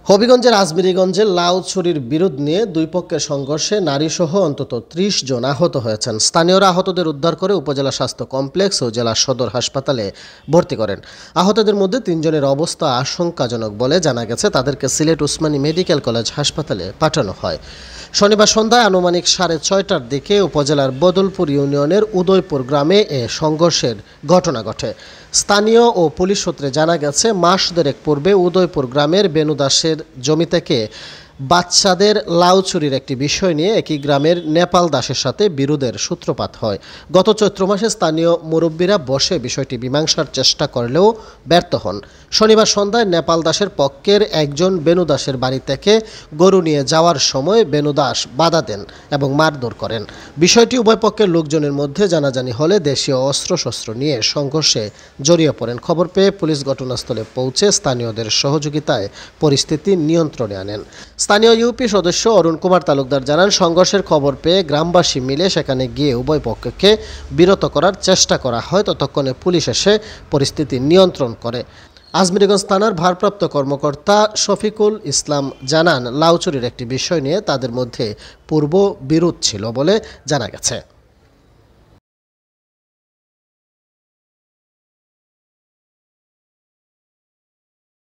হবিগঞ্জের আজমিরীগঞ্জে লাউ ছুরির বিরোধ নিয়ে দুই পক্ষের সংঘর্ষে নারীসহ অন্তত ৩০ জন আহত হয়েছেন। স্থানীয়রা আহতদের উদ্ধার করে উপজেলা স্বাস্থ্য কমপ্লেক্স ও জেলা সদর হাসপাতালে ভর্তি করেন। আহতদের মধ্যে ৩ জনের অবস্থা আশঙ্কাজনক বলে জানা গেছে। তাদেরকে সিলেট উসমানী মেডিকেল কলেজ হাসপাতালে পাঠানো হয়। শনিবার সন্ধ্যায় আনুমানিক 6:30টার দিকে উপজেলার বদলপুর ইউনিয়নের উদয়পুর গ্রামে এ সংঘর্ষের ঘটনা ঘটে। স্থানীয় ও পুলিশ সূত্রে জানা গেছে, মাস দেড়েক পূর্বে উদয়পুর গ্রামের বেনু দাসের জমি থেকে বাচ্চাদের লাউ চুরির একটি বিষয় নিয়ে একই গ্রামের নেপাল দাসের সাথে বিরোধের সূত্রপাত হয়। গত চৈত্র মাসে স্থানীয় মুরব্বীরা বসে বিষয়টি মীমাংসার চেষ্টা করলেও ব্যর্থ হন। শনিবার সন্ধ্যায় নেপাল দাসের পক্ষের একজন বেনু দাসের বাড়ি থেকে গরু নিয়ে যাওয়ার সময় বেনু দাস বাধা দেন এবং মারধর করেন। বিষয়টি উভয় পক্ষের লোকজনের মধ্যে জানাজানি হলে দেশীয় অস্ত্রশস্ত্র নিয়ে সংঘর্ষে জড়িয়ে পড়েন। খবর পেয়ে পুলিশ ঘটনাস্থলে পৌঁছে স্থানীয়দের সহযোগিতায় পরিস্থিতি নিয়ন্ত্রণে আনেন। স্থানীয় ইউপি সদস্য অরুণ কুমার তালুকদার জানান, সংঘর্ষের খবর পেয়ে গ্রামবাসী মিলে সেখানে গিয়ে উভয় পক্ষকে বিরত করার চেষ্টা করা হয়। ততক্ষণে পুলিশ এসে পরিস্থিতি নিয়ন্ত্রণ করে। আজমিরীগঞ্জ থানার ভারপ্রাপ্ত কর্মকর্তা শফিকুল ইসলাম জানান, লাউ চুরির একটি বিষয় নিয়ে তাদের মধ্যে পূর্ব বিরোধ ছিল বলে জানা গেছে।